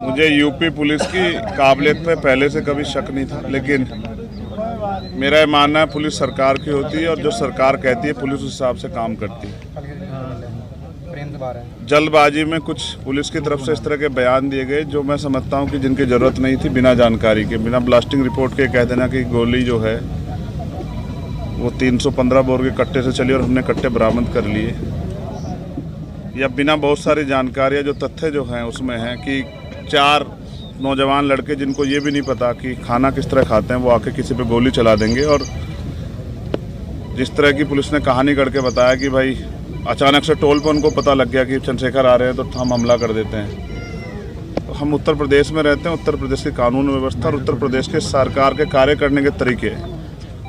मुझे UP police की काबिलियत पे पहले से कभी शक नहीं था, लेकिन मेरा ये मानना है पुलिस सरकार की होती है और जो सरकार कहती है पुलिस उस हिसाब से काम करती है। जल्दबाजी में कुछ पुलिस की तरफ से इस तरह के बयान दिए गए जो मैं समझता हूं कि जिनकी ज़रूरत नहीं थी, बिना जानकारी के, बिना ब्लास्टिंग रिपोर्ट के कह देना कि गोली जो है वो 315 बोर के कट्टे से चली और हमने कट्टे बरामद कर लिए, या बिना बहुत सारी जानकारियाँ जो तथ्य जो हैं उसमें हैं कि 4 नौजवान लड़के जिनको ये भी नहीं पता कि खाना किस तरह खाते हैं वो आके किसी पे गोली चला देंगे। और जिस तरह की पुलिस ने कहानी करके बताया कि भाई अचानक से टोल पर उनको पता लग गया कि चंद्रशेखर आ रहे हैं तो हम हमला कर देते हैं। तो हम उत्तर प्रदेश में रहते हैं, उत्तर प्रदेश की कानून व्यवस्था और उत्तर प्रदेश के सरकार के कार्य करने के तरीके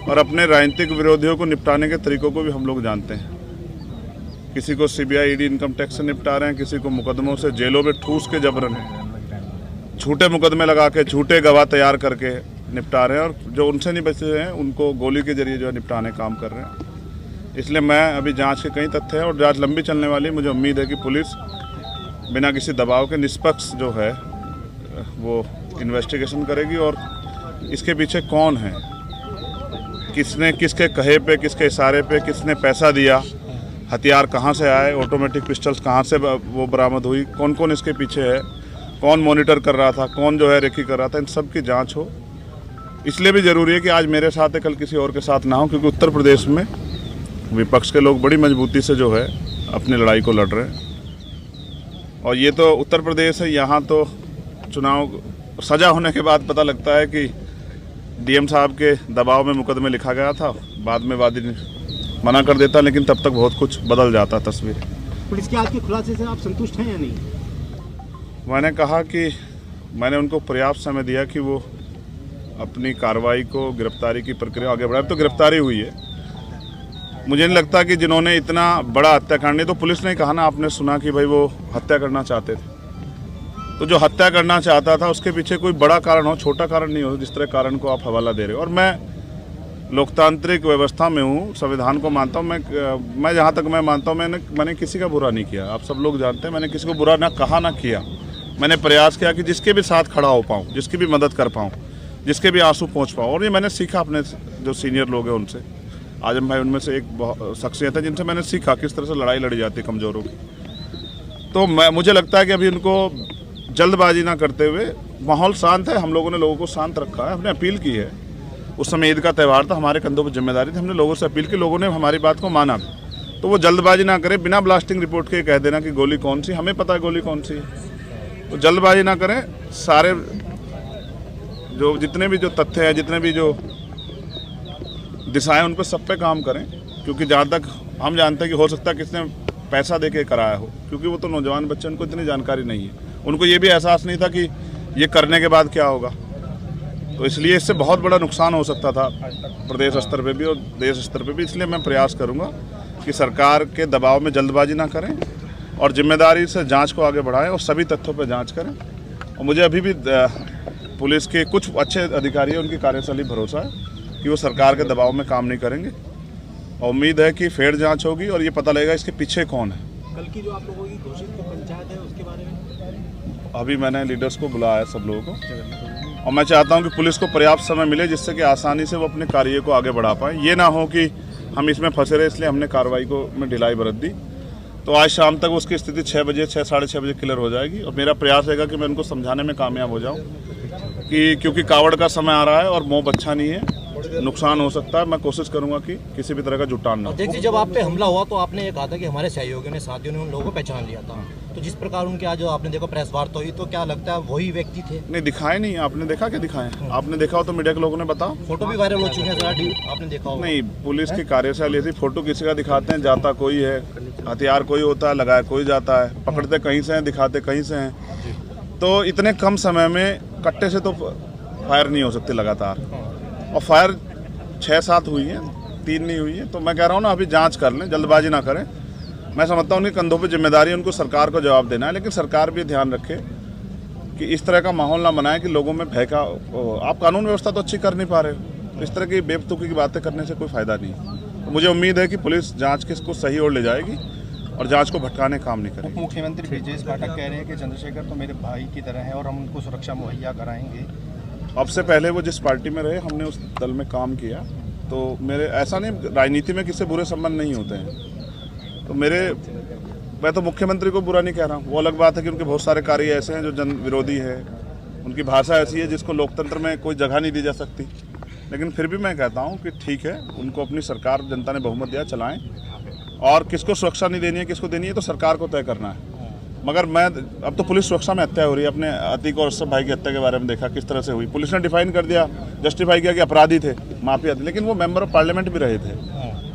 और अपने राजनीतिक विरोधियों को निपटाने के तरीकों को भी हम लोग जानते हैं। किसी को सीबीआई ईडी इनकम टैक्स से निपटा रहे हैं, किसी को मुकदमों से जेलों में ठूस के जबरन झूठे मुकदमे लगा के झूठे गवाह तैयार करके निपटा रहे हैं, और जो उनसे नहीं बचे हैं उनको गोली के जरिए जो है निपटाने काम कर रहे हैं। इसलिए मैं अभी जांच के कई तथ्य हैं और जांच लंबी चलने वाली है। मुझे उम्मीद है कि पुलिस बिना किसी दबाव के निष्पक्ष जो है वो इन्वेस्टिगेशन करेगी और इसके पीछे कौन है, किसने किसके कहे पे, किसके इशारे पे, किसने पैसा दिया, हथियार कहाँ से आए, ऑटोमेटिक पिस्टल्स कहाँ से वो बरामद हुई, कौन कौन इसके पीछे है, कौन मॉनिटर कर रहा था, कौन जो है रेकी कर रहा था, इन सब की जांच हो। इसलिए भी ज़रूरी है कि आज मेरे साथ है, कल किसी और के साथ ना हो, क्योंकि उत्तर प्रदेश में विपक्ष के लोग बड़ी मजबूती से जो है अपनी लड़ाई को लड़ रहे हैं। और ये तो उत्तर प्रदेश है, यहाँ तो चुनाव सजा होने के बाद पता लगता है कि डीएम साहब के दबाव में मुकदमे लिखा गया था, बाद में वादी मना कर देता, लेकिन तब तक बहुत कुछ बदल जाता तस्वीर। पुलिस के आज के खुलासे से आप संतुष्ट हैं या नहीं? मैंने कहा कि मैंने उनको पर्याप्त समय दिया कि वो अपनी कार्रवाई को, गिरफ्तारी की प्रक्रिया आगे बढ़ाए। तो गिरफ्तारी हुई है। मुझे नहीं लगता कि जिन्होंने इतना बड़ा हत्याकांड, तो पुलिस ने कहा ना, आपने सुना कि भाई वो हत्या करना चाहते थे, तो जो हत्या करना चाहता था उसके पीछे कोई बड़ा कारण हो, छोटा कारण नहीं हो, जिस तरह कारण को आप हवाला दे रहे हो। और मैं लोकतांत्रिक व्यवस्था में हूँ, संविधान को मानता हूँ। मैं जहाँ तक मैं मानता हूँ, मैंने किसी का बुरा नहीं किया। आप सब लोग जानते हैं, मैंने किसी को बुरा ना कहा ना किया। मैंने प्रयास किया कि जिसके भी साथ खड़ा हो पाऊँ, जिसकी भी मदद कर पाऊँ, जिसके भी आंसू पहुँच पाऊँ। और ये मैंने सीखा अपने जो सीनियर लोग हैं उनसे। आजम भाई उनमें से एक शख्सियत है जिनसे मैंने सीखा किस तरह से लड़ाई लड़ी जाती है कमज़ोरों की। तो मुझे लगता है कि अभी उनको जल्दबाजी ना करते हुए, माहौल शांत है, हम लोगों ने लोगों को शांत रखा है, हमने अपील की है। उस समय ईद का त्यौहार था, हमारे कंधों पर जिम्मेदारी थी, हमने लोगों से अपील की, लोगों ने हमारी बात को माना भी। तो वो जल्दबाजी ना करें, बिना ब्लास्टिंग रिपोर्ट के कह देना कि गोली कौन सी, हमें पता है गोली कौन सी है। तो जल्दबाजी ना करें, सारे जो जितने भी जो तथ्य हैं, जितने भी जो दिशाएं, उन पर सब पे काम करें। क्योंकि जहाँ तक हम जानते हैं कि हो सकता है किसने पैसा दे के कराया हो, क्योंकि वो तो नौजवान बच्चे, उनको इतनी जानकारी नहीं है, उनको ये भी एहसास नहीं था कि ये करने के बाद क्या होगा। तो इसलिए इससे बहुत बड़ा नुकसान हो सकता था प्रदेश स्तर पे भी और देश स्तर पे भी। इसलिए मैं प्रयास करूंगा कि सरकार के दबाव में जल्दबाजी ना करें और जिम्मेदारी से जांच को आगे बढ़ाएं और सभी तथ्यों पर जांच करें। और मुझे अभी भी पुलिस के कुछ अच्छे अधिकारी हैं, उनकी कार्यशैली भरोसा है कि वो सरकार के दबाव में काम नहीं करेंगे। और उम्मीद है कि फेयर जाँच होगी और ये पता लगेगा इसके पीछे कौन है। कल की जो आप लोगों की घोषित पंचायत है उसके बारे में अभी मैंने लीडर्स को बुलाया है, सब लोगों को, और मैं चाहता हूं कि पुलिस को पर्याप्त समय मिले जिससे कि आसानी से वो अपने कार्य को आगे बढ़ा पाए। ये ना हो कि हम इसमें फंसे रहे, इसलिए हमने कार्रवाई को में ढिलाई बरत दी। तो आज शाम तक उसकी स्थिति 6 बजे, 6 साढ़े 6 बजे क्लियर हो जाएगी। और मेरा प्रयास रहेगा कि मैं उनको समझाने में कामयाब हो जाऊँ कि क्योंकि कावड़ का समय आ रहा है और मोह अच्छा नहीं है, नुकसान हो सकता है। मैं कोशिश करूंगा कि किसी भी तरह का जुटान ना। देखिए, जब आप पे हमला हुआ तो आपने ये कहा था कि हमारे सहयोगियों ने, साथियों ने उन लोगों को पहचान लिया था। तो जिस प्रकार उनके आज आपने देखो प्रेस वार्ता हुई, तो क्या लगता है वही व्यक्ति थे? नहीं, दिखाए नहीं। आपने देखा क्या दिखाए? आपने देखा हो तो मीडिया के लोगों ने बताओ। फोटो भी वायरल हो चुके हैं, आपने देखा होगा। नहीं, पुलिस की कार्यशैली थी, फोटो किसी का दिखाते हैं, जाता कोई है, हथियार कोई होता है, लगाया कोई जाता है, पकड़ते कहीं से हैं, दिखाते कहीं से हैं। तो इतने कम समय में कट्टे से तो फायर नहीं हो सकती लगातार, और फायर 6-7 हुई है, 3 नहीं हुई है। तो मैं कह रहा हूँ ना, अभी जांच कर लें, जल्दबाजी ना करें। मैं समझता हूँ उनके कंधों पे जिम्मेदारी है, उनको सरकार को जवाब देना है, लेकिन सरकार भी ध्यान रखे कि इस तरह का माहौल ना बनाए कि लोगों में भय का। आप कानून व्यवस्था तो अच्छी कर नहीं पा रहे हो, इस तरह की बेवकूफ़ी की बातें करने से कोई फ़ायदा नहीं। तो मुझे उम्मीद है कि पुलिस जाँच के इसको सही ओर ले जाएगी और जांच को भटकाने का काम नहीं करेगी। उप मुख्यमंत्री ब्रजेश पाठक कह रहे हैं कि चंद्रशेखर तो मेरे भाई की तरह हैं और हम उनको सुरक्षा मुहैया कराएंगे। अब से पहले वो जिस पार्टी में रहे, हमने उस दल में काम किया, तो मेरे ऐसा नहीं, राजनीति में किसी बुरे संबंध नहीं होते हैं। तो मैं तो मुख्यमंत्री को बुरा नहीं कह रहा हूँ। वो अलग बात है कि उनके बहुत सारे कार्य ऐसे हैं जो जन विरोधी है, उनकी भाषा ऐसी है जिसको लोकतंत्र में कोई जगह नहीं दी जा सकती। लेकिन फिर भी मैं कहता हूँ कि ठीक है, उनको अपनी सरकार, जनता ने बहुमत दिया, चलाएं। और किसको सुरक्षा नहीं देनी है, किसको देनी है, तो सरकार को तय करना है। मगर अब तो पुलिस सुरक्षा में हत्या हो रही है। अपने अतीक और अशरफ भाई की हत्या के बारे में देखा किस तरह से हुई। पुलिस ने डिफाइन कर दिया, जस्टिफाई किया कि अपराधी थे, माफिया थे, लेकिन वो मेंबर ऑफ पार्लियामेंट भी रहे थे।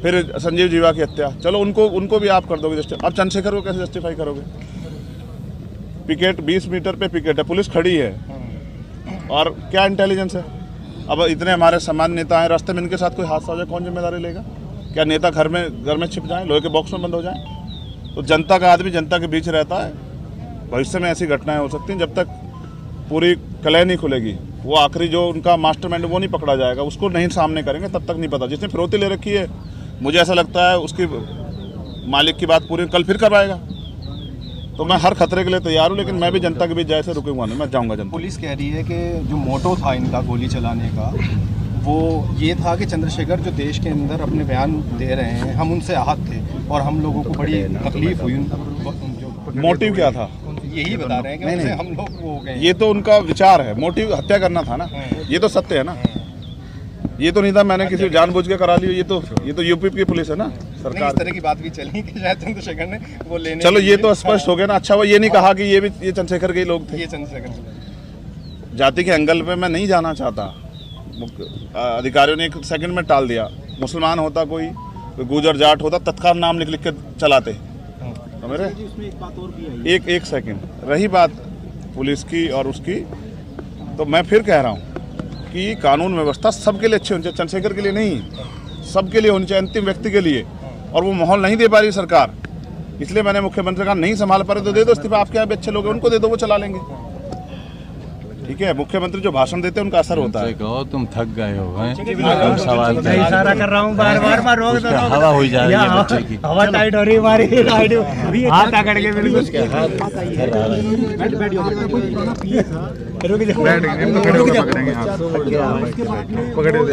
फिर संजीव जीवा की हत्या, चलो उनको भी आप कर दोगे जस्टिफाई। अब चंद्रशेखर को कैसे जस्टिफाई करोगे? पिकेट 20 मीटर पे पिकेट है, पुलिस खड़ी है, और क्या इंटेलिजेंस है? अब इतने हमारे सामान्य नेता हैं, रास्ते में इनके साथ कोई हादसा हो जाए, कौन जिम्मेदारी लेगा? क्या नेता घर में छिप जाएं, लोहे के बॉक्स में बंद हो जाएं? तो जनता का आदमी जनता के बीच रहता है। भविष्य में ऐसी घटनाएं हो सकती हैं। जब तक पूरी कलह नहीं खुलेगी, वो आखिरी जो उनका मास्टरमाइंड वो नहीं पकड़ा जाएगा, उसको नहीं सामने करेंगे, तब तक नहीं पता। जिसने फिरौती ले रखी है, मुझे ऐसा लगता है उसकी मालिक की बात पूरी कल फिर करवाएगा। तो मैं हर खतरे के लिए तैयार हूँ, लेकिन मैं भी जनता के बीच जैसे रुकूंगा नहीं, मैं जाऊँगा जनता। पुलिस कह रही है कि जो मोटो था इनका गोली चलाने का, वो ये था कि चंद्रशेखर जो देश के अंदर अपने बयान दे रहे हैं, हम उनसे आहत थे और हम लोगों को बड़ी तकलीफ हुई। मोटिव क्या था? यही बता रहे हैं कि उनसे हम लोग वो हो गए। ये तो उनका विचार है, मोटिव हत्या करना था ना, ये तो सत्य है ना। ये तो नहीं था मैंने किसी जानबूझ के करा ली। ये तो यूपी की पुलिस है ना, सरकार। इस तरह की बात भी चली कि शायद चंद्रशेखर ने वो लेने। चलो ये तो स्पष्ट हो गया ना। अच्छा, वो ये नहीं कहा कि ये चंद्रशेखर के ही लोग थे। ये चंद्रशेखर जाति के एंगल पे मैं नहीं जाना चाहता। अधिकारियों ने 1 सेकंड में टाल दिया। मुसलमान होता कोई गुजर जाट होता, तत्काल नाम लिख के चलाते। तो मेरे उसमें एक बात और भी आई। एक सेकंड रही बात पुलिस की और उसकी, तो मैं फिर कह रहा हूँ कि कानून व्यवस्था सबके लिए अच्छी होनी चाहिए, चंद्रशेखर के लिए नहीं, सबके लिए होनी चाहिए, अंतिम व्यक्ति के लिए। और वो माहौल नहीं दे पा रही सरकार, इसलिए मैंने मुख्यमंत्री का नहीं संभाल पा रहे तो दे दो इस्तीफा। आपके यहाँ भी अच्छे लोग हैं, उनको दे दो, वो चला लेंगे। ठीक है, मुख्यमंत्री जो भाषण देते हैं उनका असर होता है। कहो तुम थक गए हो, हैं? सवाल इशारा कर रहा हूँ, बार रोक दो। हवा हो जा रही है बच्चे की। हवा टाइट हो रही है हमारी, हाथ पकड़ के बिल्कुल।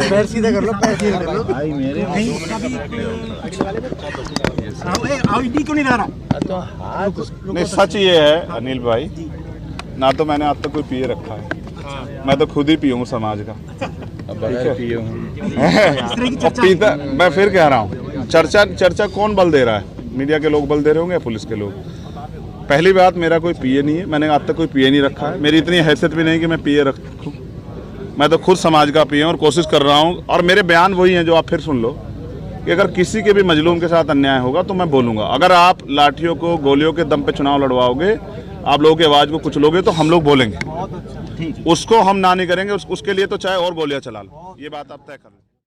पैर सीधा कर लो, पैर सीधा कर लो। आईडी क्यों नहीं ला रहा? नहीं, सच ये है अनिल भाई, ना तो मैंने आज तक कोई पिए रखा है, मैं तो खुद ही पियूँ समाज का। पीता, मैं फिर कह रहा हूँ, चर्चा कौन बल दे रहा है? मीडिया के लोग बल दे रहे होंगे या पुलिस के लोग? पहली बात, मेरा कोई पिए नहीं है, मैंने आज तक कोई पिए नहीं रखा है। मेरी इतनी हैसियत भी नहीं कि मैं पिए रखूँ। मैं तो खुद समाज का पिए और कोशिश कर रहा हूँ। और मेरे बयान वही हैं जो आप फिर सुन लो कि अगर किसी के भी मजलूम के साथ अन्याय होगा तो मैं बोलूँगा। अगर आप लाठियों को, गोलियों के दम पे चुनाव लड़वाओगे, आप लोगों की आवाज़ को कुचलोगे, तो हम लोग बोलेंगे। उसको हम ना नहीं करेंगे। उसके लिए तो चाहे और गोलियां चला लो, ये बात आप तय कर लो।